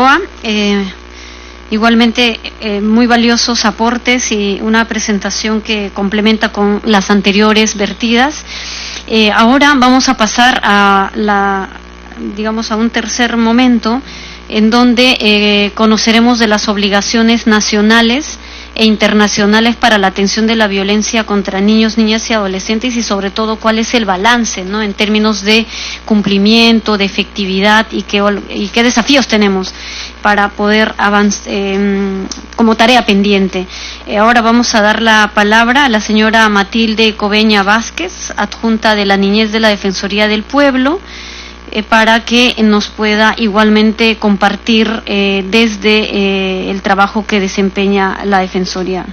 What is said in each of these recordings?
Figueroa. Igualmente muy valiosos aportes y una presentación que complementa con las anteriores vertidas. Ahora vamos a pasar a a un tercer momento en donde conoceremos de las obligaciones nacionales e internacionales para la atención de la violencia contra niños, niñas y adolescentes, y sobre todo cuál es el balance, ¿no?, en términos de cumplimiento, de efectividad, y qué desafíos tenemos para poder avanzar como tarea pendiente. Ahora vamos a dar la palabra a la señora Matilde Cobeña Vázquez, adjunta de la Niñez de la Defensoría del Pueblo, para que nos pueda igualmente compartir desde el trabajo que desempeña la Defensoría.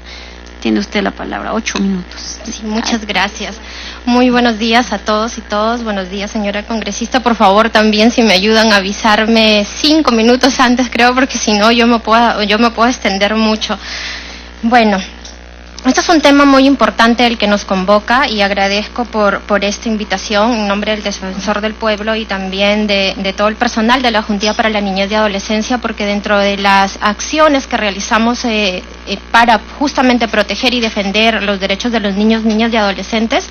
Tiene usted la palabra, 8 minutos. Sí, muchas gracias. Muy buenos días a todos y todas. Buenos días, señora congresista. Por favor, también si me ayudan a avisarme 5 minutos antes, creo, porque si no yo me puedo extender mucho. Bueno, este es un tema muy importante el que nos convoca, y agradezco por esta invitación en nombre del Defensor del Pueblo y también de todo el personal de la Juntía para la Niñez y Adolescencia, porque dentro de las acciones que realizamos para justamente proteger y defender los derechos de los niños, niñas y adolescentes,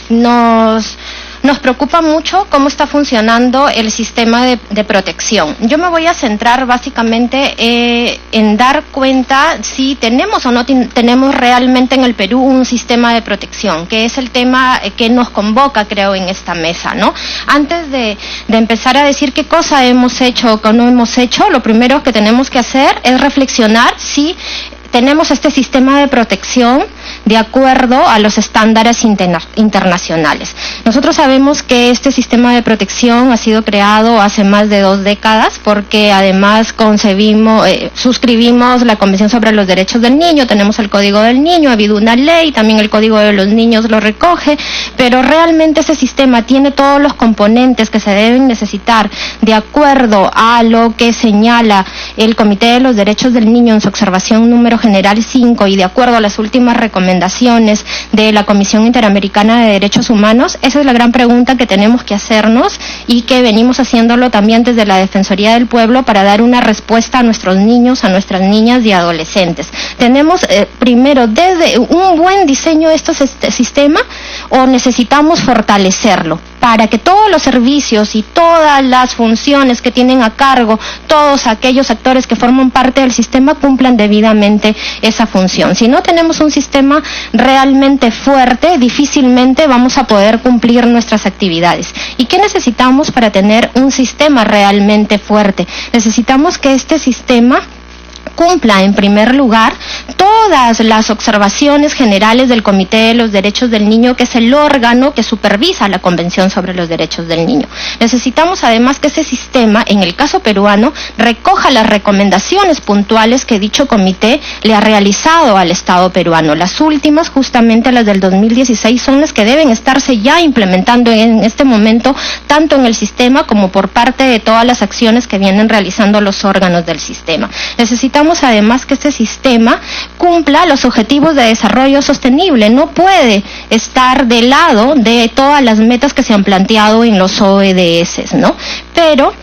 nos preocupa mucho cómo está funcionando el sistema de protección. Yo me voy a centrar básicamente en dar cuenta si tenemos o no tenemos realmente en el Perú un sistema de protección, que es el tema que nos convoca, creo, en esta mesa, ¿no? Antes de empezar a decir qué cosa hemos hecho o qué no hemos hecho, lo primero que tenemos que hacer es reflexionar si tenemos este sistema de protección de acuerdo a los estándares internacionales. Nosotros sabemos que este sistema de protección ha sido creado hace más de 2 décadas, porque además suscribimos la Convención sobre los Derechos del Niño, tenemos el Código del Niño, ha habido una ley, también el Código de los Niños lo recoge, pero realmente ese sistema tiene todos los componentes que se deben necesitar de acuerdo a lo que señala el Comité de los Derechos del Niño en su observación número general 5, y de acuerdo a las últimas recomendaciones de la Comisión Interamericana de Derechos Humanos. Esa es la gran pregunta que tenemos que hacernos, y que venimos haciéndolo también desde la Defensoría del Pueblo para dar una respuesta a nuestros niños, a nuestras niñas y adolescentes. Tenemos primero desde un buen diseño de este sistema, o necesitamos fortalecerlo para que todos los servicios y todas las funciones que tienen a cargo todos aquellos actores que forman parte del sistema cumplan debidamente esa función. Si no tenemos un sistema realmente fuerte, difícilmente vamos a poder cumplir nuestras actividades. ¿Y qué necesitamos para tener un sistema realmente fuerte? Necesitamos que este sistema cumpla, en primer lugar, todas las observaciones generales del Comité de los Derechos del Niño, que es el órgano que supervisa la Convención sobre los Derechos del Niño. Necesitamos además que ese sistema, en el caso peruano, recoja las recomendaciones puntuales que dicho comité le ha realizado al Estado peruano. Las últimas, justamente las del 2016, son las que deben estarse ya implementando en este momento, tanto en el sistema como por parte de todas las acciones que vienen realizando los órganos del sistema. Necesitamos además que este sistema cumpla los objetivos de desarrollo sostenible. No puede estar del lado de todas las metas que se han planteado en los ODS, ¿no? Pero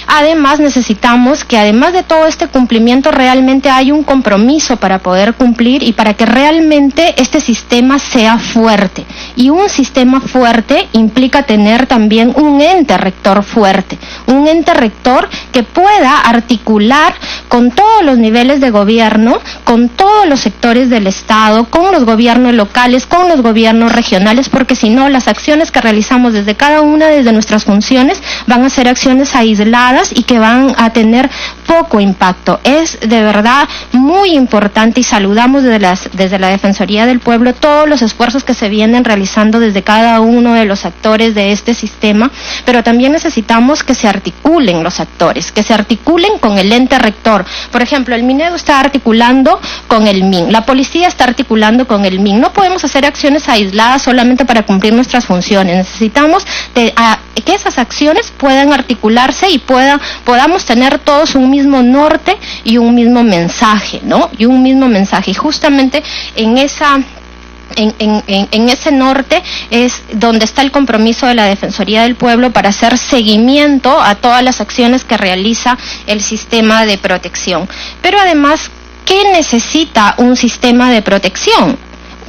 además necesitamos que, además de todo este cumplimiento, realmente hay un compromiso para poder cumplir y para que realmente este sistema sea fuerte. Y un sistema fuerte implica tener también un ente rector fuerte, un ente rector que pueda articular con todos los niveles de gobierno, con todos los sectores del Estado, con los gobiernos locales, con los gobiernos regionales, porque si no, las acciones que realizamos desde cada una de nuestras funciones van a ser acciones aisladas y que van a tener poco impacto. Es de verdad muy importante, y saludamos desde la Defensoría del Pueblo todos los esfuerzos que se vienen realizando desde cada uno de los actores de este sistema, pero también necesitamos que se articulen los actores, que se articulen con el ente rector. Por ejemplo, el Minedu está articulando con el MIN, la policía está articulando con el MIN. No podemos hacer acciones aisladas solamente para cumplir nuestras funciones. Necesitamos que esas acciones puedan articularse y podamos tener todos un mismo norte y un mismo mensaje, ¿no? Y un mismo mensaje. Y justamente en esa en ese norte es donde está el compromiso de la Defensoría del Pueblo para hacer seguimiento a todas las acciones que realiza el sistema de protección. Pero además, ¿qué necesita un sistema de protección?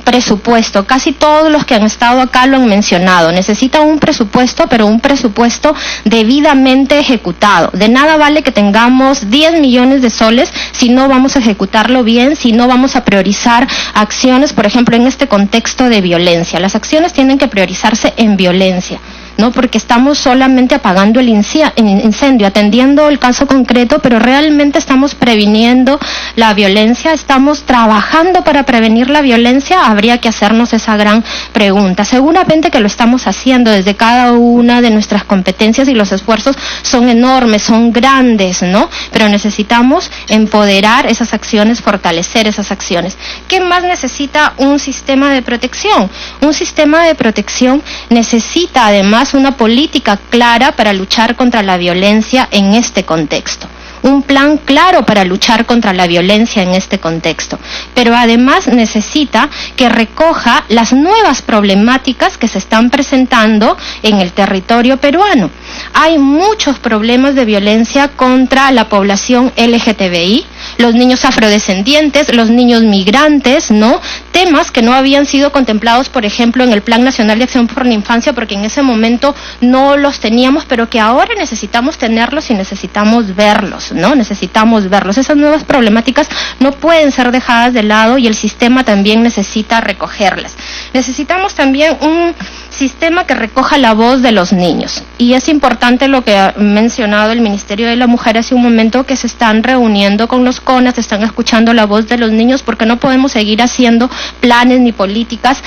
Presupuesto. Casi todos los que han estado acá lo han mencionado. Necesita un presupuesto, pero un presupuesto debidamente ejecutado. De nada vale que tengamos 10 millones de soles si no vamos a ejecutarlo bien, si no vamos a priorizar acciones, por ejemplo, en este contexto de violencia. Las acciones tienen que priorizarse en violencia, ¿no? Porque estamos solamente apagando el incendio, atendiendo el caso concreto, pero realmente estamos previniendo la violencia, estamos trabajando para prevenir la violencia. Habría que hacernos esa gran pregunta. Seguramente que lo estamos haciendo desde cada una de nuestras competencias y los esfuerzos son enormes, son grandes, ¿no? Pero necesitamos empoderar esas acciones, fortalecer esas acciones. ¿Qué más necesita un sistema de protección? Un sistema de protección necesita además una política clara para luchar contra la violencia en este contexto. Un plan claro para luchar contra la violencia en este contexto, pero además necesita que recoja las nuevas problemáticas que se están presentando en el territorio peruano. Hay muchos problemas de violencia contra la población LGTBI, los niños afrodescendientes, los niños migrantes, ¿no? Temas que no habían sido contemplados, por ejemplo, en el Plan Nacional de Acción por la Infancia, porque en ese momento no los teníamos, pero que ahora necesitamos tenerlos y necesitamos verlos, ¿no? Necesitamos verlos. Esas nuevas problemáticas no pueden ser dejadas de lado y el sistema también necesita recogerlas. Necesitamos también un sistema que recoja la voz de los niños. Y es importante lo que ha mencionado el Ministerio de la Mujer hace un momento, que se están reuniendo con los CONAS, están escuchando la voz de los niños, porque no podemos seguir haciendo planes ni políticas,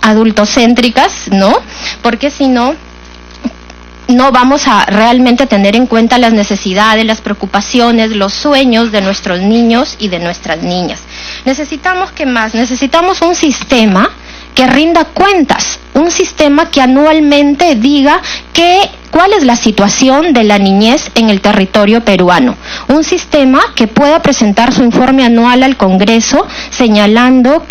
adultocéntricas, ¿no? Porque si no, no vamos a realmente tener en cuenta las necesidades, las preocupaciones, los sueños de nuestros niños y de nuestras niñas. Necesitamos, ¿qué más? Necesitamos un sistema que rinda cuentas, un sistema que anualmente diga cuál es la situación de la niñez en el territorio peruano, un sistema que pueda presentar su informe anual al Congreso señalando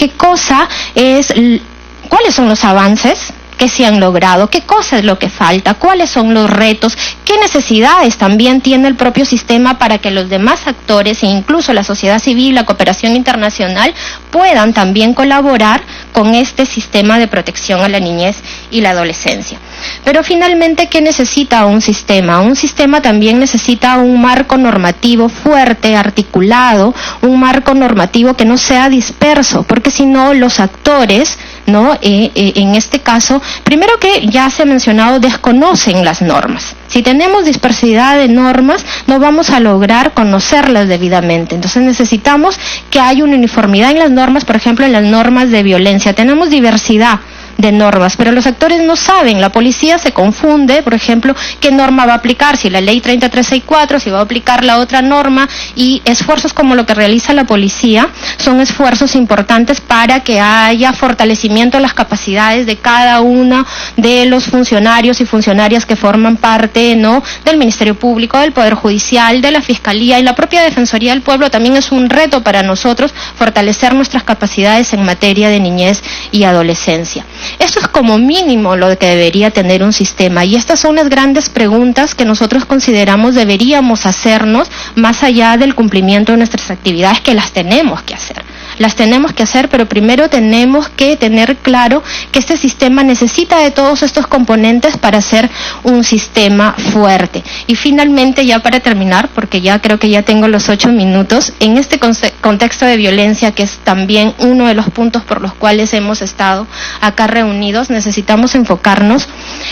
cuáles son los avances que se han logrado, qué cosa es lo que falta, cuáles son los retos, qué necesidades también tiene el propio sistema para que los demás actores e incluso la sociedad civil, la cooperación internacional puedan también colaborar con este sistema de protección a la niñez y la adolescencia. Pero finalmente, ¿qué necesita un sistema? Un sistema también necesita un marco normativo fuerte, articulado, un marco normativo que no sea disperso, porque si no los actores, ¿no? En este caso, primero que ya se ha mencionado, desconocen las normas. Si tenemos dispersidad de normas, no vamos a lograr conocerlas debidamente. Entonces necesitamos que haya una uniformidad en las normas, por ejemplo, en las normas de violencia. Tenemos diversidad de normas, pero los actores no saben, la policía se confunde, por ejemplo, qué norma va a aplicar, si la ley 3364, si va a aplicar la otra norma, y esfuerzos como lo que realiza la policía son esfuerzos importantes para que haya fortalecimiento de las capacidades de cada uno de los funcionarios y funcionarias que forman parte, ¿no?, del Ministerio Público, del Poder Judicial, de la Fiscalía y la propia Defensoría del Pueblo. También es un reto para nosotros fortalecer nuestras capacidades en materia de niñez y adolescencia. Esto es como mínimo lo que debería tener un sistema, y estas son las grandes preguntas que nosotros consideramos deberíamos hacernos más allá del cumplimiento de nuestras actividades, que las tenemos que hacer. Las tenemos que hacer, pero primero tenemos que tener claro que este sistema necesita de todos estos componentes para ser un sistema fuerte. Y finalmente, ya para terminar, porque ya creo que ya tengo los 8 minutos, en este contexto de violencia, que es también uno de los puntos por los cuales hemos estado acá reunidos, necesitamos enfocarnos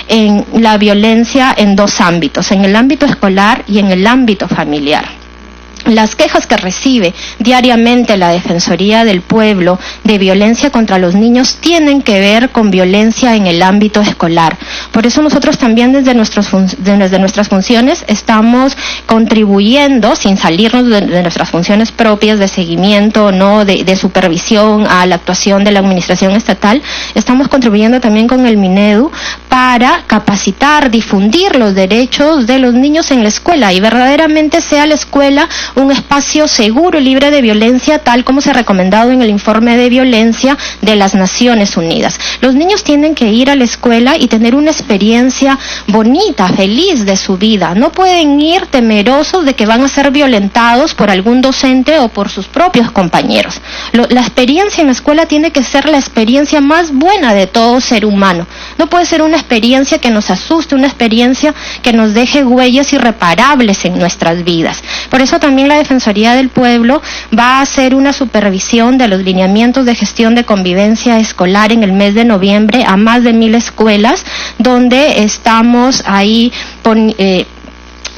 en la violencia en dos ámbitos, en el ámbito escolar y en el ámbito familiar. Las quejas que recibe diariamente la Defensoría del Pueblo de violencia contra los niños tienen que ver con violencia en el ámbito escolar. Por eso nosotros también desde nuestras funciones estamos contribuyendo, sin salirnos de nuestras funciones propias de seguimiento, no de supervisión a la actuación de la administración estatal, estamos contribuyendo también con el Minedu para capacitar, difundir los derechos de los niños en la escuela, y verdaderamente sea la escuela un espacio seguro y libre de violencia, tal como se ha recomendado en el informe de violencia de las Naciones Unidas. Los niños tienen que ir a la escuela y tener una experiencia bonita, feliz de su vida. No pueden ir temerosos de que van a ser violentados por algún docente o por sus propios compañeros. La experiencia en la escuela tiene que ser la experiencia más buena de todo ser humano. No puede ser una experiencia que nos asuste, una experiencia que nos deje huellas irreparables en nuestras vidas. Por eso también la Defensoría del Pueblo va a hacer una supervisión de los lineamientos de gestión de convivencia escolar en el mes de noviembre a más de 1,000 escuelas, donde estamos ahí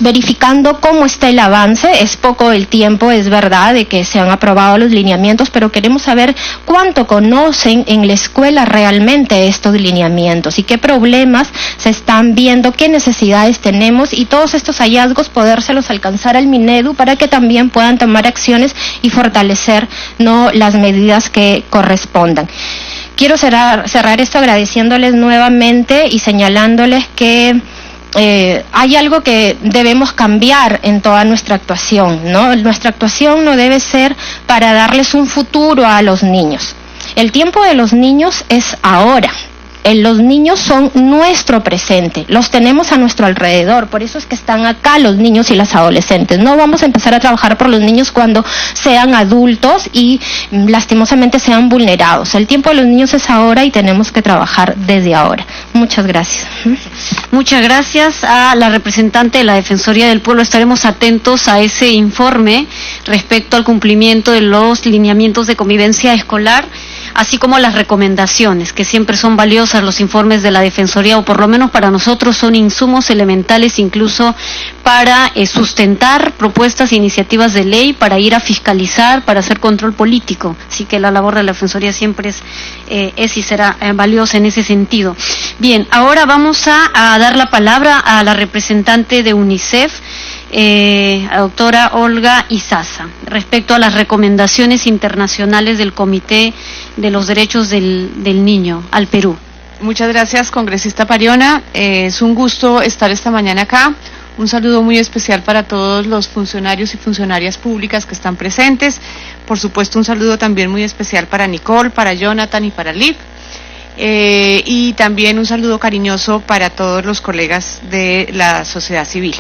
verificando cómo está el avance. Es poco el tiempo, es verdad, de que se han aprobado los lineamientos, pero queremos saber cuánto conocen en la escuela realmente estos lineamientos y qué problemas se están viendo, qué necesidades tenemos, y todos estos hallazgos podérselos alcanzar al Minedu para que también puedan tomar acciones y fortalecer, ¿no?, las medidas que correspondan. Quiero cerrar esto agradeciéndoles nuevamente y señalándoles que hay algo que debemos cambiar en toda nuestra actuación, ¿no? Nuestra actuación no debe ser para darles un futuro a los niños. El tiempo de los niños es ahora. Los niños son nuestro presente, los tenemos a nuestro alrededor, por eso es que están acá los niños y las adolescentes. No vamos a empezar a trabajar por los niños cuando sean adultos y lastimosamente sean vulnerados. El tiempo de los niños es ahora y tenemos que trabajar desde ahora. Muchas gracias. Muchas gracias a la representante de la Defensoría del Pueblo. Estaremos atentos a ese informe respecto al cumplimiento de los lineamientos de convivencia escolar, así como las recomendaciones, que siempre son valiosas los informes de la Defensoría, o por lo menos para nosotros son insumos elementales incluso para sustentar propuestas e iniciativas de ley, para ir a fiscalizar, para hacer control político. Así que la labor de la Defensoría siempre es y será valiosa en ese sentido. Bien, ahora vamos a dar la palabra a la representante de UNICEF, la doctora Olga Izaza, respecto a las recomendaciones internacionales del Comité de los Derechos del Niño al Perú. Muchas gracias, congresista Pariona. Es un gusto estar esta mañana acá. Un saludo muy especial para todos los funcionarios y funcionarias públicas que están presentes. Por supuesto, un saludo también muy especial para Nicole, para Jonathan y para Liv. Y también un saludo cariñoso para todos los colegas de la sociedad civil.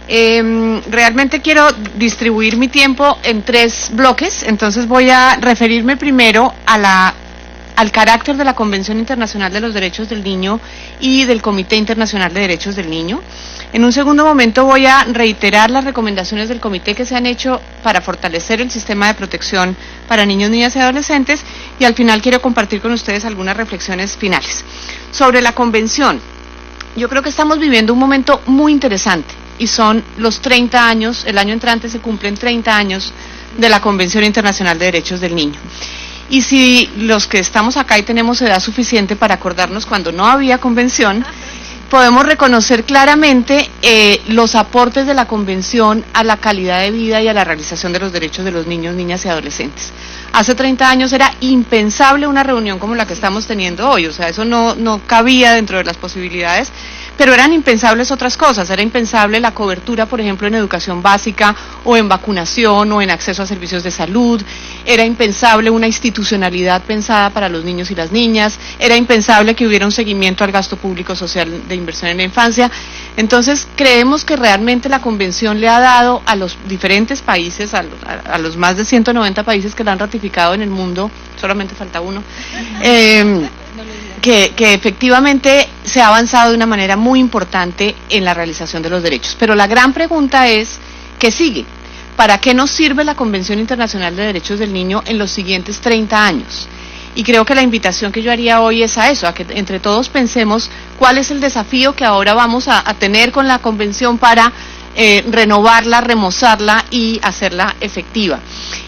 Realmente quiero distribuir mi tiempo en 3 bloques, entonces voy a referirme primero al carácter de la Convención Internacional de los Derechos del Niño y del Comité Internacional de Derechos del Niño. En un segundo momento voy a reiterar las recomendaciones del comité que se han hecho para fortalecer el sistema de protección para niños, niñas y adolescentes, y al final quiero compartir con ustedes algunas reflexiones finales. Sobre la Convención, yo creo que estamos viviendo un momento muy interesante, y son los 30 años, el año entrante se cumplen 30 años de la Convención Internacional de Derechos del Niño. Y si los que estamos acá y tenemos edad suficiente para acordarnos cuando no había convención, podemos reconocer claramente los aportes de la Convención a la calidad de vida y a la realización de los derechos de los niños, niñas y adolescentes. Hace 30 años era impensable una reunión como la que estamos teniendo hoy, o sea, eso no cabía dentro de las posibilidades, pero eran impensables otras cosas. Era impensable la cobertura, por ejemplo, en educación básica o en vacunación o en acceso a servicios de salud. Era impensable una institucionalidad pensada para los niños y las niñas. Era impensable que hubiera un seguimiento al gasto público social de inversión en la infancia. Entonces, creemos que realmente la Convención le ha dado a los diferentes países, a los más de 190 países que la han ratificado en el mundo, solamente falta uno, que efectivamente se ha avanzado de una manera muy importante en la realización de los derechos. Pero la gran pregunta es, ¿qué sigue? ¿Para qué nos sirve la Convención Internacional de Derechos del Niño en los siguientes 30 años? Y creo que la invitación que yo haría hoy es a eso, a que entre todos pensemos cuál es el desafío que ahora vamos a tener con la Convención para renovarla, remozarla y hacerla efectiva.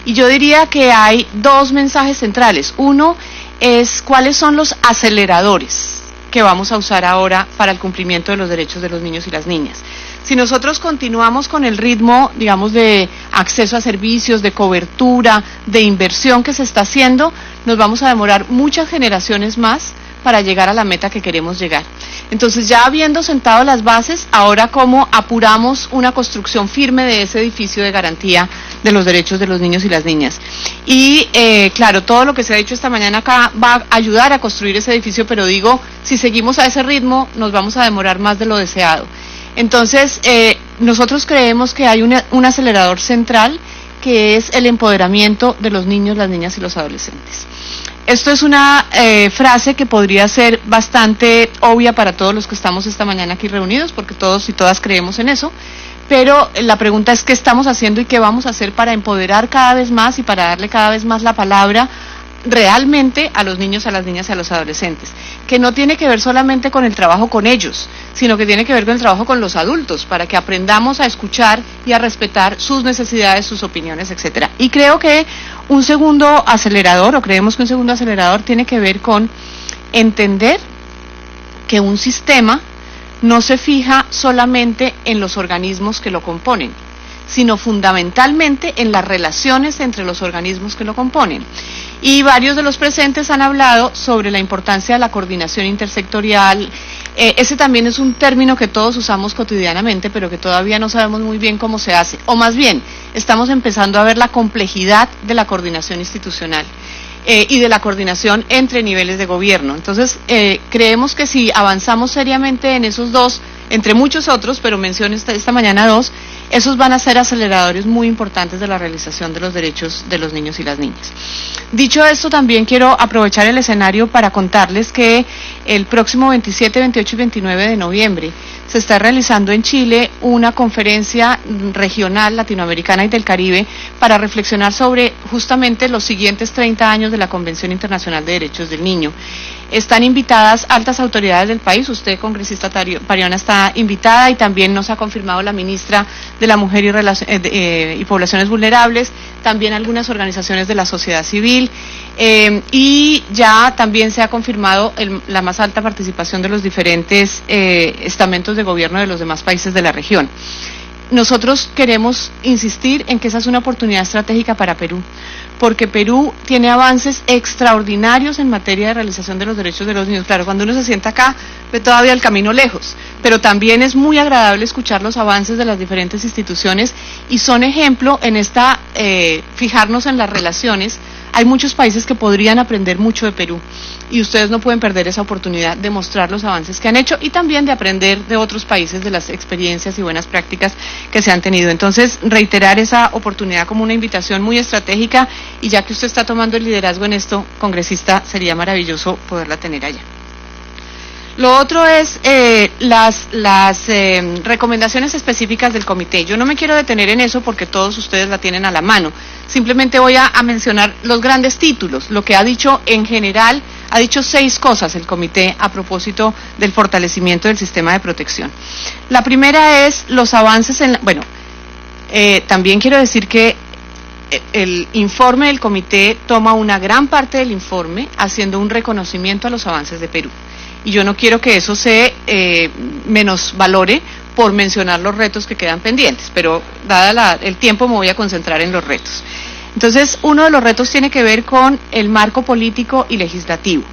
Y yo diría que hay 2 mensajes centrales. Uno es cuáles son los aceleradores que vamos a usar ahora para el cumplimiento de los derechos de los niños y las niñas. Si nosotros continuamos con el ritmo, digamos, de acceso a servicios, de cobertura, de inversión que se está haciendo, nos vamos a demorar muchas generaciones más para llegar a la meta que queremos llegar. Entonces, ya habiendo sentado las bases, ahora cómo apuramos una construcción firme de ese edificio de garantía de los derechos de los niños y las niñas. Y claro, todo lo que se ha dicho esta mañana acá va a ayudar a construir ese edificio, pero digo, si seguimos a ese ritmo, nos vamos a demorar más de lo deseado. Entonces, nosotros creemos que hay un acelerador central, que es el empoderamiento de los niños, las niñas y los adolescentes. Esto es una frase que podría ser bastante obvia para todos los que estamos esta mañana aquí reunidos, porque todos y todas creemos en eso, pero la pregunta es qué estamos haciendo y qué vamos a hacer para empoderar cada vez más y para darle cada vez más la palabra realmente a los niños, a las niñas y a los adolescentes, que no tiene que ver solamente con el trabajo con ellos, sino que tiene que ver con el trabajo con los adultos, para que aprendamos a escuchar y a respetar sus necesidades, sus opiniones, etcétera. Y creo que un segundo acelerador, o creemos que un segundo acelerador tiene que ver con entender que un sistema no se fija solamente en los organismos que lo componen, sino fundamentalmente en las relaciones entre los organismos que lo componen. Y varios de los presentes han hablado sobre la importancia de la coordinación intersectorial. Ese también es un término que todos usamos cotidianamente, pero que todavía no sabemos muy bien cómo se hace. O más bien, estamos empezando a ver la complejidad de la coordinación institucional y de la coordinación entre niveles de gobierno. Entonces, creemos que si avanzamos seriamente en esos dos, entre muchos otros, pero menciono esta mañana dos, esos van a ser aceleradores muy importantes de la realización de los derechos de los niños y las niñas. Dicho esto, también quiero aprovechar el escenario para contarles que el próximo 27, 28 y 29 de noviembre se está realizando en Chile una conferencia regional latinoamericana y del Caribe para reflexionar sobre justamente los siguientes 30 años de la Convención Internacional de Derechos del Niño. Están invitadas altas autoridades del país, usted, congresista Pariona, está invitada, y también nos ha confirmado la ministra de la Mujer y Poblaciones Vulnerables, también algunas organizaciones de la sociedad civil, y ya también se ha confirmado la más alta participación de los diferentes estamentos de gobierno de los demás países de la región. Nosotros queremos insistir en que esa es una oportunidad estratégica para Perú, porque Perú tiene avances extraordinarios en materia de realización de los derechos de los niños. Claro, cuando uno se sienta acá, ve todavía el camino lejos, pero también es muy agradable escuchar los avances de las diferentes instituciones, y son ejemplo en esta, fijarnos en las relaciones. Hay muchos países que podrían aprender mucho de Perú, y ustedes no pueden perder esa oportunidad de mostrar los avances que han hecho y también de aprender de otros países, de las experiencias y buenas prácticas que se han tenido. Entonces, reiterar esa oportunidad como una invitación muy estratégica, y ya que usted está tomando el liderazgo en esto, congresista, sería maravilloso poderla tener allá. Lo otro es las recomendaciones específicas del comité. Yo no me quiero detener en eso porque todos ustedes la tienen a la mano. Simplemente voy a mencionar los grandes títulos. Lo que ha dicho en general, ha dicho 6 cosas el comité a propósito del fortalecimiento del sistema de protección. La primera es los avances también quiero decir que el informe del comité toma una gran parte del informe haciendo un reconocimiento a los avances de Perú. Y yo no quiero que eso se menosvalore por mencionar los retos que quedan pendientes, pero dada el tiempo me voy a concentrar en los retos. Entonces, uno de los retos tiene que ver con el marco político y legislativo.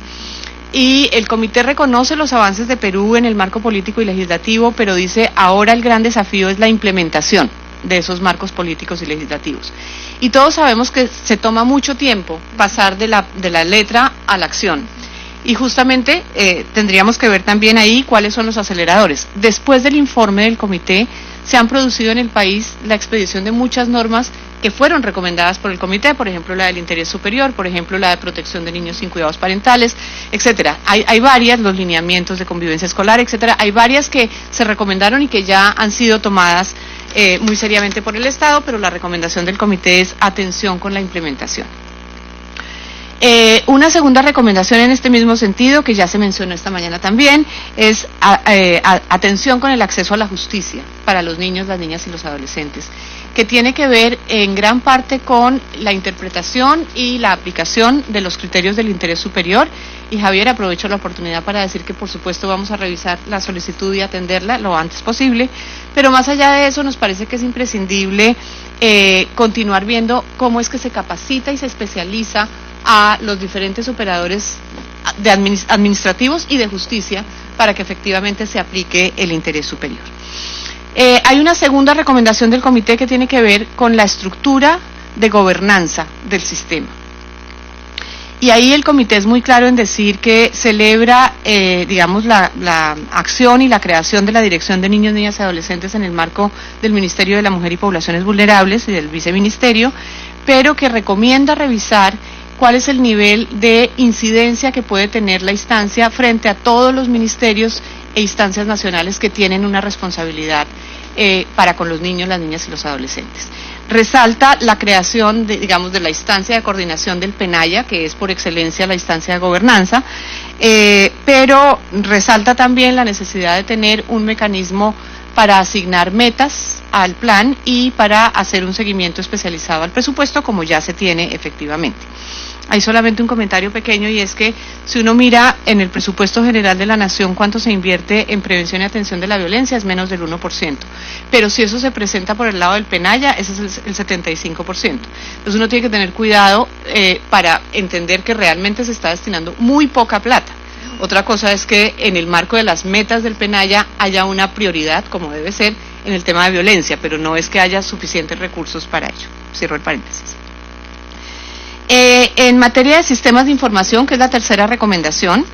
Y el comité reconoce los avances de Perú en el marco político y legislativo, pero dice ahora el gran desafío es la implementación de esos marcos políticos y legislativos. Y todos sabemos que se toma mucho tiempo pasar de la letra a la acción. Y justamente tendríamos que ver también ahí cuáles son los aceleradores. Después del informe del comité, se han producido en el país la expedición de muchas normas que fueron recomendadas por el comité, por ejemplo la del interés superior, por ejemplo la de protección de niños sin cuidados parentales, etcétera. Hay varias, los lineamientos de convivencia escolar, etcétera. Hay varias que se recomendaron y que ya han sido tomadas muy seriamente por el Estado, pero la recomendación del comité es atención con la implementación. Una segunda recomendación en este mismo sentido, que ya se mencionó esta mañana también, es atención con el acceso a la justicia para los niños, las niñas y los adolescentes, que tiene que ver en gran parte con la interpretación y la aplicación de los criterios del interés superior. Y Javier, aprovecho la oportunidad para decir que por supuesto vamos a revisar la solicitud y atenderla lo antes posible, pero más allá de eso nos parece que es imprescindible continuar viendo cómo es que se capacita y se especializa a los diferentes operadores administrativos y de justicia para que efectivamente se aplique el interés superior. Hay una segunda recomendación del comité que tiene que ver con la estructura de gobernanza del sistema. Y ahí el comité es muy claro en decir que celebra, la acción y la creación de la Dirección de Niños, Niñas y Adolescentes en el marco del Ministerio de la Mujer y Poblaciones Vulnerables y del Viceministerio, pero que recomienda revisar cuál es el nivel de incidencia que puede tener la instancia frente a todos los ministerios e instancias nacionales que tienen una responsabilidad para con los niños, las niñas y los adolescentes. Resalta la creación de la instancia de coordinación del PENAYA, que es por excelencia la instancia de gobernanza, pero resalta también la necesidad de tener un mecanismo para asignar metas al plan y para hacer un seguimiento especializado al presupuesto, como ya se tiene efectivamente. Hay solamente un comentario pequeño, y es que si uno mira en el presupuesto general de la Nación cuánto se invierte en prevención y atención de la violencia, es menos del 1%. Pero si eso se presenta por el lado del PENAYA, ese es el 75%. Entonces uno tiene que tener cuidado para entender que realmente se está destinando muy poca plata. Otra cosa es que en el marco de las metas del PENAYA haya una prioridad, como debe ser, en el tema de violencia, pero no es que haya suficientes recursos para ello. Cierro el paréntesis. En materia de sistemas de información, que es la tercera recomendación,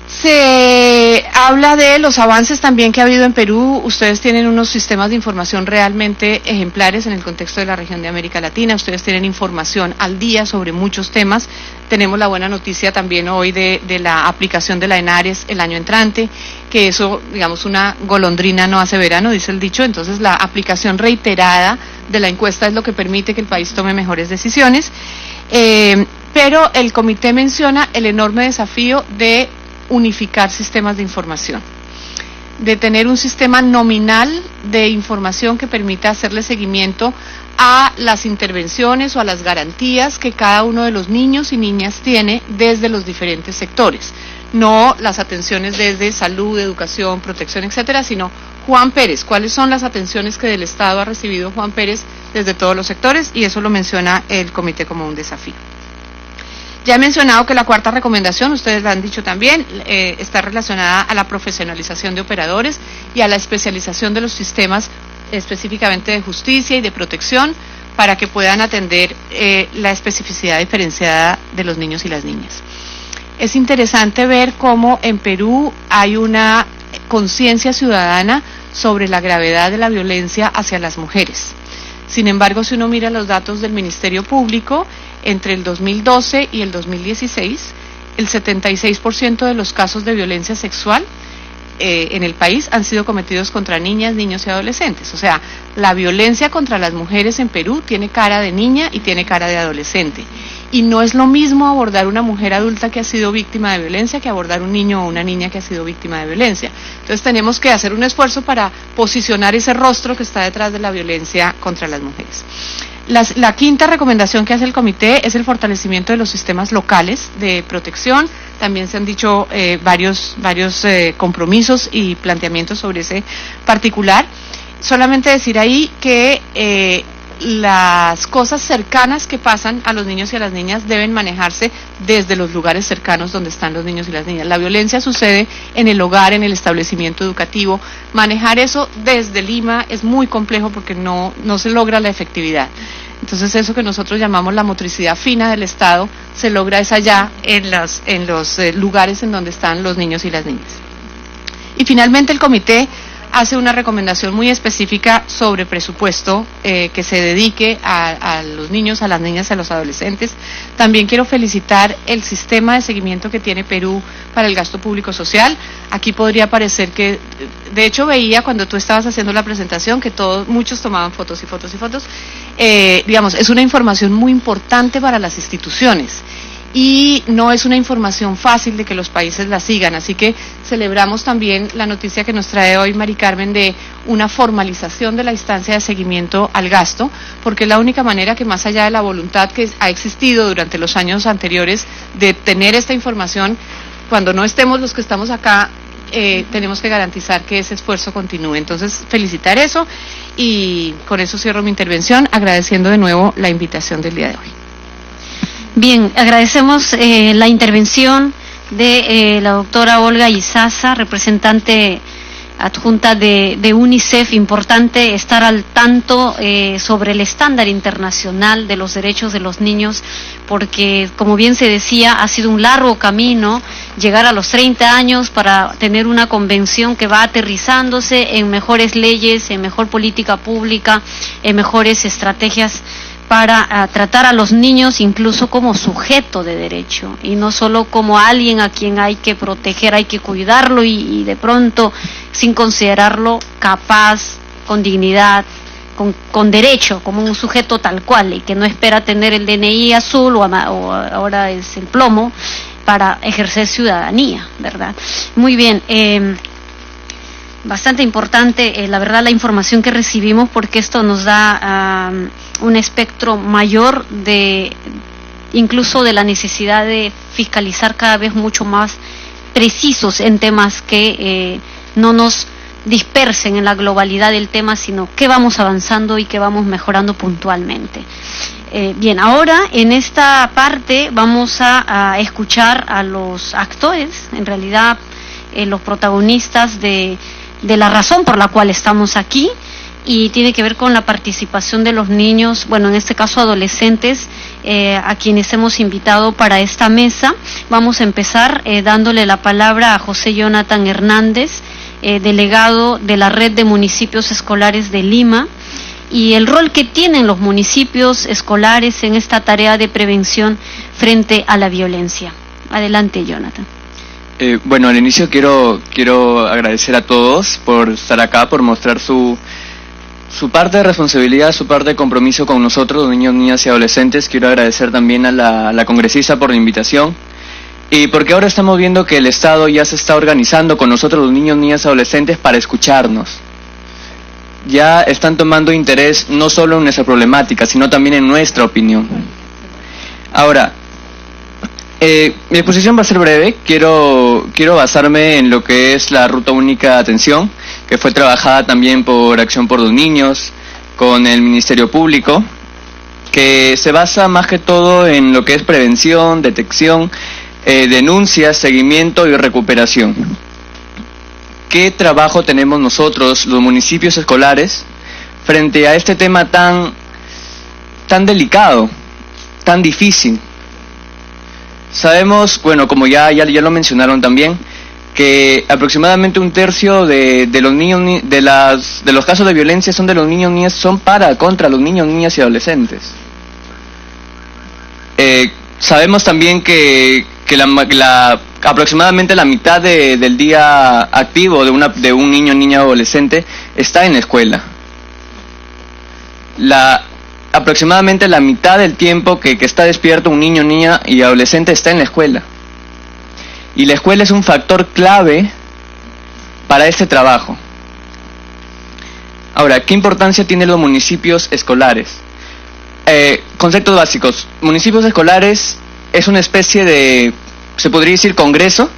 se habla de los avances también que ha habido en Perú. Ustedes tienen unos sistemas de información realmente ejemplares en el contexto de la región de América Latina. Ustedes tienen información al día sobre muchos temas. Tenemos la buena noticia también hoy de la aplicación de la ENARES el año entrante, que eso, una golondrina no hace verano, dice el dicho. Entonces la aplicación reiterada de la encuesta es lo que permite que el país tome mejores decisiones. Pero el comité menciona el enorme desafío de unificar sistemas de información, de tener un sistema nominal de información que permita hacerle seguimiento a las intervenciones o a las garantías que cada uno de los niños y niñas tiene desde los diferentes sectores. No las atenciones desde salud, educación, protección, etcétera, sino Juan Pérez, cuáles son las atenciones que del Estado ha recibido Juan Pérez desde todos los sectores, y eso lo menciona el comité como un desafío. Ya he mencionado que la cuarta recomendación, ustedes la han dicho también, está relacionada a la profesionalización de operadores y a la especialización de los sistemas, específicamente de justicia y de protección, para que puedan atender la especificidad diferenciada de los niños y las niñas. Es interesante ver cómo en Perú hay una conciencia ciudadana sobre la gravedad de la violencia hacia las mujeres. Sin embargo, si uno mira los datos del Ministerio Público, entre el 2012 y el 2016, el 76% de los casos de violencia sexual en el país han sido cometidos contra niñas, niños y adolescentes. O sea, la violencia contra las mujeres en Perú tiene cara de niña y tiene cara de adolescente. Y no es lo mismo abordar una mujer adulta que ha sido víctima de violencia que abordar un niño o una niña que ha sido víctima de violencia. Entonces tenemos que hacer un esfuerzo para posicionar ese rostro que está detrás de la violencia contra las mujeres. La quinta recomendación que hace el comité es el fortalecimiento de los sistemas locales de protección. También se han dicho varios compromisos y planteamientos sobre ese particular. Solamente decir ahí que las cosas cercanas que pasan a los niños y a las niñas deben manejarse desde los lugares cercanos donde están los niños y las niñas. La violencia sucede en el hogar, en el establecimiento educativo. Manejar eso desde Lima es muy complejo porque no se logra la efectividad. Entonces eso que nosotros llamamos la motricidad fina del Estado se logra es allá en los lugares en donde están los niños y las niñas. Y finalmente el comité hace una recomendación muy específica sobre presupuesto que se dedique a los niños, a las niñas y a los adolescentes. También quiero felicitar el sistema de seguimiento que tiene Perú para el gasto público social. Aquí podría parecer que, de hecho veía cuando tú estabas haciendo la presentación que muchos tomaban fotos y fotos y fotos. Es una información muy importante para las instituciones. Y no es una información fácil de que los países la sigan, así que celebramos también la noticia que nos trae hoy Mari Carmen de una formalización de la instancia de seguimiento al gasto, porque es la única manera que, más allá de la voluntad que ha existido durante los años anteriores de tener esta información, cuando no estemos los que estamos acá, tenemos que garantizar que ese esfuerzo continúe. Entonces, felicitar eso, y con eso cierro mi intervención, agradeciendo de nuevo la invitación del día de hoy. Bien, agradecemos la intervención de la doctora Olga Izaza, representante adjunta de UNICEF. Importante estar al tanto sobre el estándar internacional de los derechos de los niños, porque, como bien se decía, ha sido un largo camino llegar a los 30 años para tener una convención que va aterrizándose en mejores leyes, en mejor política pública, en mejores estrategias para tratar a los niños incluso como sujeto de derecho y no solo como alguien a quien hay que proteger, hay que cuidarlo y de pronto sin considerarlo capaz, con dignidad, con derecho, como un sujeto tal cual y que no espera tener el DNI azul o ahora es el plomo para ejercer ciudadanía, ¿verdad? Muy bien. Bastante importante, la verdad, la información que recibimos, porque esto nos da un espectro mayor incluso de la necesidad de fiscalizar cada vez mucho más precisos en temas que no nos dispersen en la globalidad del tema, sino que vamos avanzando y que vamos mejorando puntualmente. Bien, ahora en esta parte vamos a escuchar a los actores, en realidad los protagonistas de la razón por la cual estamos aquí, y tiene que ver con la participación de los niños, bueno, en este caso adolescentes, a quienes hemos invitado para esta mesa. Vamos a empezar dándole la palabra a José Jonathan Hernández, delegado de la Red de Municipios Escolares de Lima, y el rol que tienen los municipios escolares en esta tarea de prevención frente a la violencia. Adelante, Jonathan. Bueno, al inicio quiero agradecer a todos por estar acá, por mostrar su parte de responsabilidad, su parte de compromiso con nosotros, los niños, niñas y adolescentes. Quiero agradecer también a la congresista por la invitación, y porque ahora estamos viendo que el Estado ya se está organizando con nosotros, los niños, niñas y adolescentes, para escucharnos. Ya están tomando interés no solo en nuestra problemática, sino también en nuestra opinión. Ahora, mi exposición va a ser breve. Quiero basarme en lo que es la Ruta Única de Atención, que fue trabajada también por Acción por los Niños, con el Ministerio Público, que se basa más que todo en lo que es prevención, detección, denuncia, seguimiento y recuperación. ¿Qué trabajo tenemos nosotros, los municipios escolares, frente a este tema tan delicado, tan difícil? Sabemos, bueno, como ya lo mencionaron también, que aproximadamente un tercio de los niños, de los casos de violencia son de los niños, niñas, son contra los niños, niñas y adolescentes. Sabemos también que aproximadamente la mitad del día activo de un niño, niña o adolescente está en la escuela. Aproximadamente la mitad del tiempo que está despierto un niño, niña y adolescente está en la escuela. Y la escuela es un factor clave para este trabajo. Ahora, ¿qué importancia tienen los municipios escolares? Conceptos básicos. Municipios escolares es una especie de, se podría decir, congreso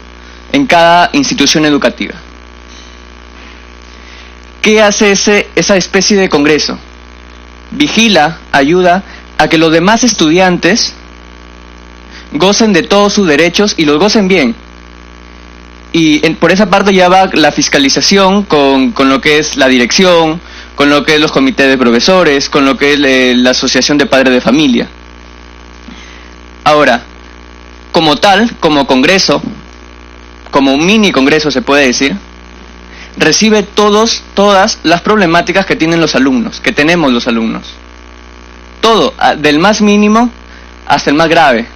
en cada institución educativa. ¿Qué hace esa especie de congreso? Vigila, ayuda a que los demás estudiantes gocen de todos sus derechos y los gocen bien. Y por esa parte ya va la fiscalización con lo que es la dirección, con lo que es los comités de profesores, con lo que es la asociación de padres de familia. Ahora, como tal, como congreso, como un mini congreso se puede decir, recibe todas las problemáticas que tienen los alumnos, que tenemos los alumnos. Todo, del más mínimo hasta el más grave.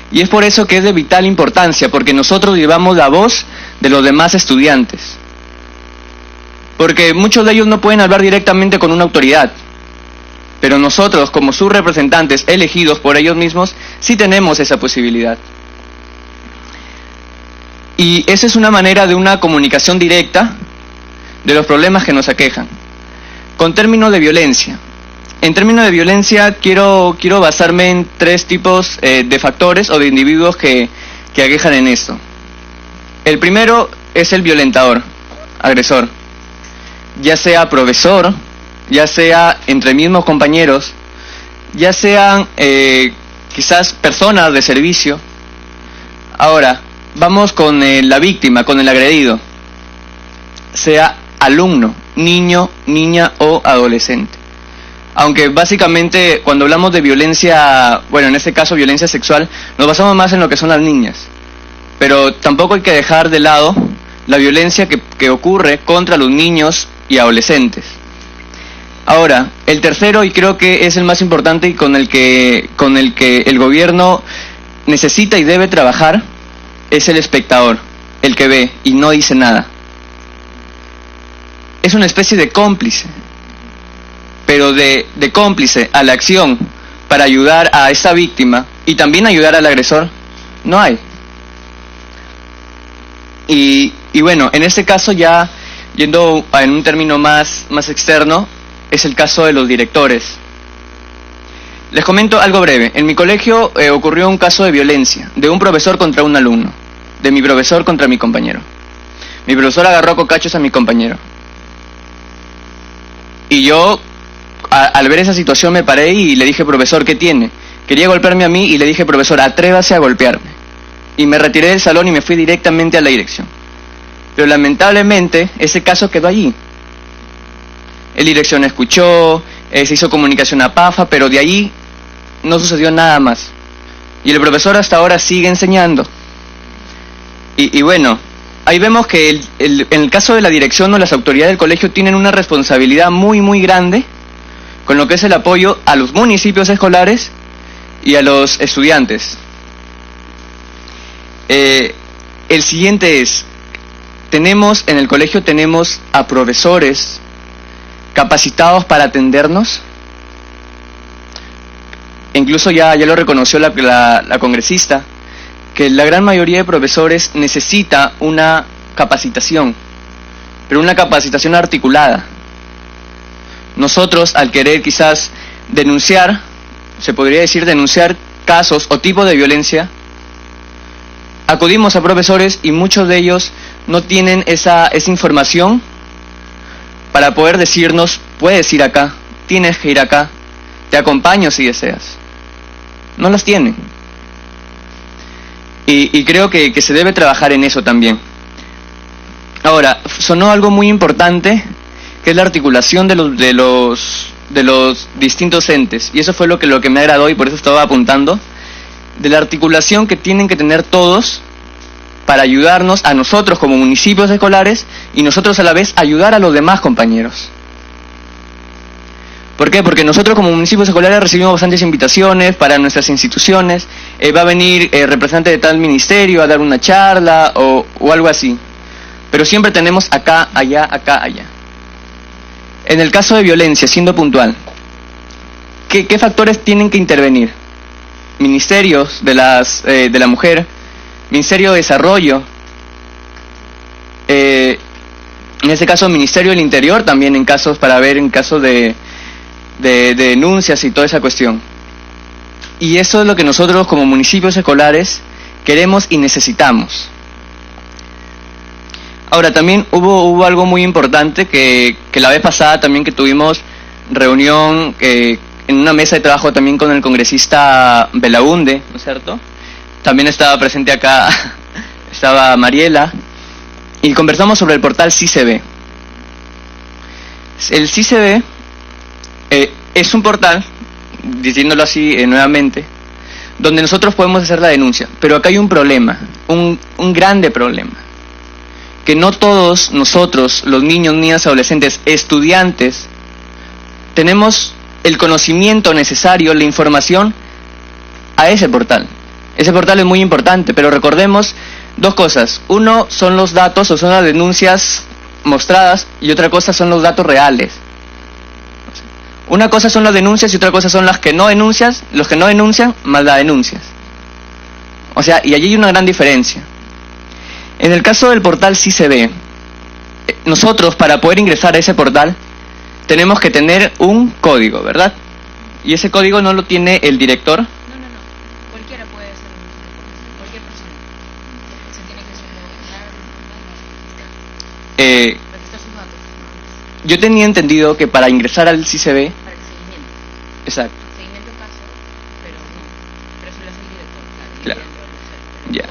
Y es por eso que es de vital importancia, porque nosotros llevamos la voz de los demás estudiantes. Porque muchos de ellos no pueden hablar directamente con una autoridad, pero nosotros, como sus representantes elegidos por ellos mismos, sí tenemos esa posibilidad. Y esa es una manera de una comunicación directa de los problemas que nos aquejan. Con términos de violencia. En términos de violencia quiero basarme en 3 tipos de factores o de individuos que aquejan en esto. El primero es el violentador, agresor. Ya sea profesor, ya sea entre mismos compañeros, ya sean quizás personas de servicio. Ahora, vamos con la víctima, con el agredido, sea alumno, niño, niña o adolescente. Aunque básicamente cuando hablamos de violencia, bueno, en este caso violencia sexual, nos basamos más en lo que son las niñas. Pero tampoco hay que dejar de lado la violencia que ocurre contra los niños y adolescentes. Ahora, el tercero, y creo que es el más importante y con el que el gobierno necesita y debe trabajar, es el espectador, el que ve y no dice nada. Es una especie de cómplice, pero de cómplice a la acción para ayudar a esa víctima y también ayudar al agresor, no hay. Y bueno, en este caso ya, yendo en un término más externo, es el caso de los directores. Les comento algo breve. En mi colegio ocurrió un caso de violencia, de un profesor contra un alumno, de mi profesor contra mi compañero. Mi profesor agarró a cocachos a mi compañero. Y yo, al ver esa situación, me paré y le dije, profesor, ¿qué tiene? Quería golpearme a mí y le dije, profesor, atrévase a golpearme. Y me retiré del salón y me fui directamente a la dirección. Pero lamentablemente, ese caso quedó allí. El dirección escuchó, se hizo comunicación a PAFA, pero de ahí no sucedió nada más. Y el profesor hasta ahora sigue enseñando. Y bueno, ahí vemos que en el caso de la dirección o las autoridades del colegio tienen una responsabilidad muy grande con lo que es el apoyo a los municipios escolares y a los estudiantes. El siguiente es, en el colegio tenemos a profesores capacitados para atendernos. Incluso ya lo reconoció la congresista, que la gran mayoría de profesores necesita una capacitación, pero una capacitación articulada. Nosotros, al querer quizás denunciar, se podría decir denunciar casos o tipos de violencia, acudimos a profesores y muchos de ellos no tienen esa información para poder decirnos, puedes ir acá, tienes que ir acá, te acompaño si deseas. No las tienen. Y creo que se debe trabajar en eso también. Ahora, sonó algo muy importante, que es la articulación de los distintos entes. Y eso fue lo que me agradó y por eso estaba apuntando. De la articulación que tienen que tener todos para ayudarnos a nosotros como municipios escolares y nosotros a la vez ayudar a los demás compañeros. ¿Por qué? Porque nosotros como municipios escolares recibimos bastantes invitaciones para nuestras instituciones. Va a venir representante de tal ministerio a dar una charla o algo así. Pero siempre tenemos acá, allá, acá, allá. En el caso de violencia, siendo puntual, ¿qué factores tienen que intervenir? Ministerios de la mujer, Ministerio de Desarrollo, en este caso Ministerio del Interior también en casos de denuncias y toda esa cuestión. Y eso es lo que nosotros como municipios escolares queremos y necesitamos. Ahora también hubo algo muy importante que la vez pasada también que tuvimos reunión en una mesa de trabajo también con el congresista Belaunde, ¿no es cierto? También estaba presente acá, estaba Mariela, y conversamos sobre el portal CICB. El CICB es un portal, diciéndolo así nuevamente, donde nosotros podemos hacer la denuncia, pero acá hay un problema, un grande problema, que no todos nosotros, los niños, niñas, adolescentes, estudiantes, tenemos el conocimiento necesario, la información a ese portal. Ese portal es muy importante, pero recordemos dos cosas. Uno son los datos o son las denuncias mostradas y otra cosa son los datos reales. Una cosa son las denuncias y otra cosa son los que no denuncian más las denuncias. O sea, y allí hay una gran diferencia. En el caso del portal CICB, nosotros para poder ingresar a ese portal tenemos que tener un código, ¿verdad? Y ese código no lo tiene el director. Cualquiera puede ser cualquier persona. Se tiene que registrar sus datos. Yo tenía entendido que para ingresar al CICB... Para el seguimiento. Exacto. Seguimiento Claro. Ya.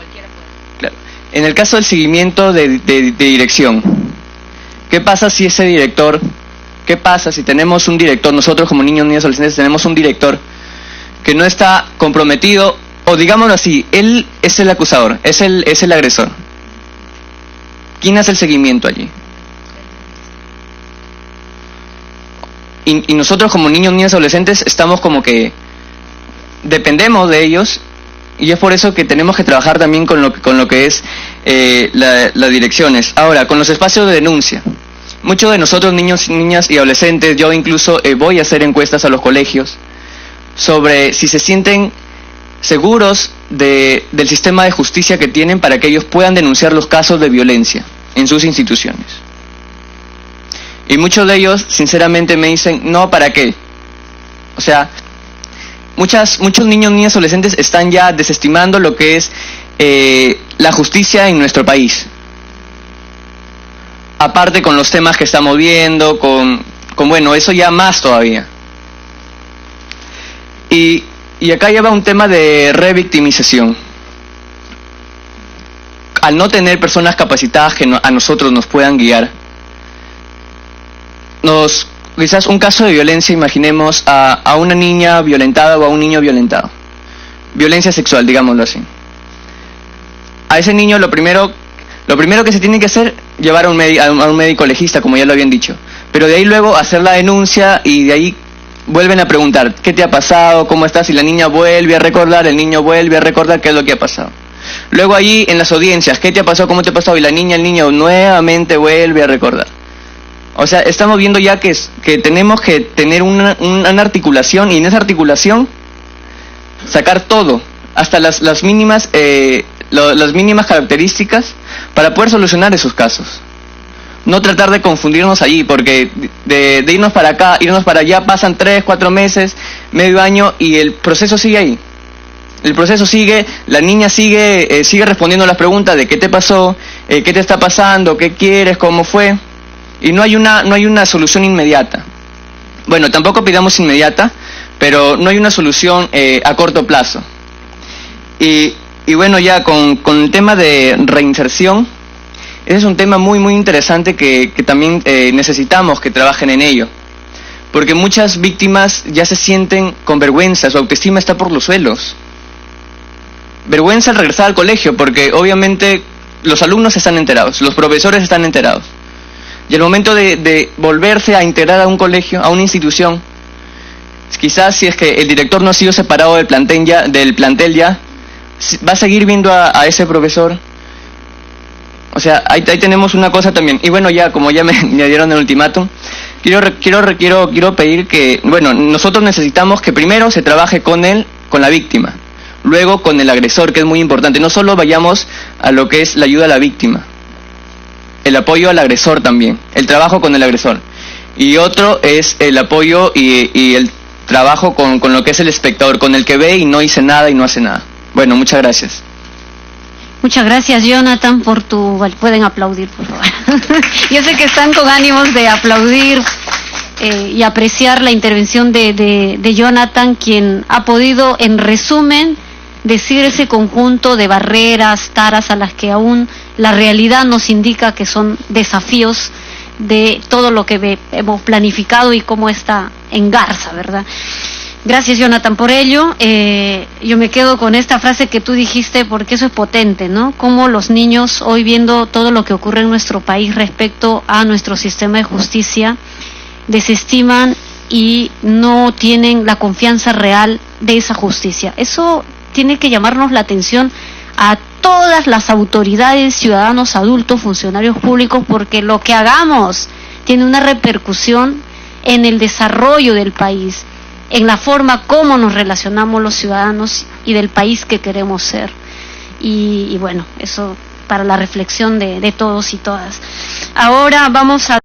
Claro. En el caso del seguimiento de dirección, ¿qué pasa si ese director, qué pasa si tenemos un director, nosotros como niños, niñas, adolescentes tenemos un director que no está comprometido, o digámoslo así, él es el acusador, es el agresor? ¿Quién hace el seguimiento allí? Y nosotros como niños, niñas, adolescentes estamos como que dependemos de ellos, y es por eso que tenemos que trabajar también con lo que es las direcciones. Ahora, con los espacios de denuncia. Muchos de nosotros, niños, niñas y adolescentes, yo incluso voy a hacer encuestas a los colegios sobre si se sienten seguros del sistema de justicia que tienen para que ellos puedan denunciar los casos de violencia en sus instituciones. Y muchos de ellos, sinceramente, me dicen, no, ¿para qué? O sea, muchos niños, niñas, adolescentes están ya desestimando lo que es la justicia en nuestro país. Aparte con los temas que estamos viendo, con bueno, eso ya más todavía. Y acá lleva un tema de revictimización. Al no tener personas capacitadas que a nosotros nos puedan guiar, quizás un caso de violencia, imaginemos a una niña violentada o a un niño violentado. Violencia sexual, digámoslo así. A ese niño lo primero que se tiene que hacer, llevar a un médico legista, como ya lo habían dicho. Pero de ahí luego hacer la denuncia y de ahí vuelven a preguntar, ¿qué te ha pasado? ¿Cómo estás? Y la niña vuelve a recordar, el niño vuelve a recordar qué es lo que ha pasado. Luego allí en las audiencias, ¿qué te ha pasado? ¿Cómo te ha pasado? Y la niña, el niño nuevamente vuelve a recordar. O sea, estamos viendo ya que tenemos que tener una articulación, y en esa articulación sacar todo, hasta las mínimas características para poder solucionar esos casos. No tratar de confundirnos allí, porque de irnos para acá, irnos para allá, pasan 3, 4 meses, medio año, y el proceso sigue ahí. El proceso sigue, la niña sigue respondiendo las preguntas de qué te pasó, qué te está pasando, qué quieres, cómo fue, y no hay una solución inmediata. Bueno, tampoco pidamos inmediata, pero no hay una solución a corto plazo. Y bueno, ya con el tema de reinserción, ese es un tema muy muy interesante que también necesitamos que trabajen en ello, porque muchas víctimas ya se sienten con vergüenza, su autoestima está por los suelos. Vergüenza al regresar al colegio, porque obviamente los alumnos están enterados, los profesores están enterados, y al momento de volverse a integrar a un colegio, a una institución, quizás si es que el director no ha sido separado del plantel ya, va a seguir viendo a ese profesor. O sea, ahí tenemos una cosa también. Y bueno, ya como ya me dieron el ultimátum, quiero pedir que, bueno, nosotros necesitamos que primero se trabaje con la víctima, luego con el agresor, que es muy importante. No solo vayamos a lo que es la ayuda a la víctima, el apoyo al agresor también, el trabajo con el agresor. Y otro es el apoyo y el trabajo con lo que es el espectador, con el que ve y no dice nada y no hace nada. Bueno, muchas gracias. Muchas gracias, Jonathan, por tu... Pueden aplaudir, por favor. Yo sé que están con ánimos de aplaudir y apreciar la intervención de Jonathan, quien ha podido, en resumen, decir ese conjunto de barreras, taras a las que aún la realidad nos indica que son desafíos de todo lo que hemos planificado y cómo está en garza, ¿verdad? Gracias, Jonathan, por ello. Yo me quedo con esta frase que tú dijiste, porque eso es potente, ¿no? Cómo los niños, hoy viendo todo lo que ocurre en nuestro país respecto a nuestro sistema de justicia, desestiman y no tienen la confianza real de esa justicia. Eso tiene que llamarnos la atención a todas las autoridades, ciudadanos, adultos, funcionarios públicos, porque lo que hagamos tiene una repercusión en el desarrollo del país, en la forma como nos relacionamos los ciudadanos y del país que queremos ser. Y bueno, eso para la reflexión de todos y todas. Ahora vamos a